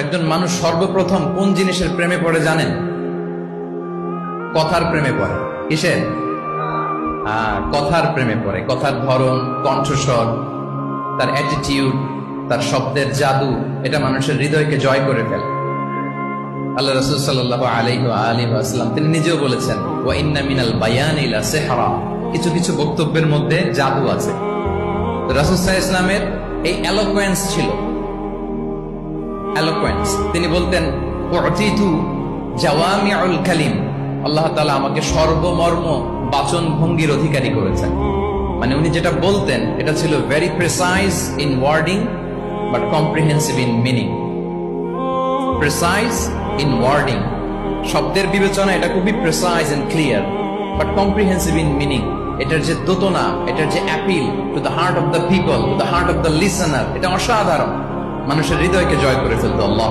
একজন মানুষ সর্বপ্রথম কোন জিনিসের প্রেমে পড়ে জানেন? কথার প্রেমে পড়ে। কিসের? কথার প্রেমে পড়ে। কথার ধরন, কণ্ঠস্বর, তার অ্যাটিটিউড, তার শব্দের জাদু, এটা মানুষের হৃদয়কে জয় করে ফেলে। আল্লাহ রাসূল সাল্লাল্লাহু আলাইহি ওয়াসাল্লাম তিনি নিজেও বলেছেন, ওয়া ইন্না মিনাল বায়ানি লা সিহরা, কিছু কিছু বক্তব্যের মধ্যে জাদু আছে। রাসূল সাল্লাল্লাহু আলাইহি ওয়াসাল্লামের এই এলোকোয়েন্স ছিল, এলোকোয়েন্স। তিনি বলতেন, উতিতু জাওয়ামিউল কালিম, আল্লাহ তাআলা আমাকে সর্বমর্ম বাচন ভঙ্গির অধিকারী করেছেন। মানে উনি যেটা বলতেন এটা ছিল very precise in wording but comprehensive in meaning. Precise in wording, শব্দের বিবেচনা এটা খুবই precise and clear, but comprehensive in meaning. এটার যে দোতনা, এটার যে appeal to the heart of the people, to the heart of the listener, এটা অসাধারণ, মানুষের হৃদয়কে জয় করে ফেলতো। আল্লাহ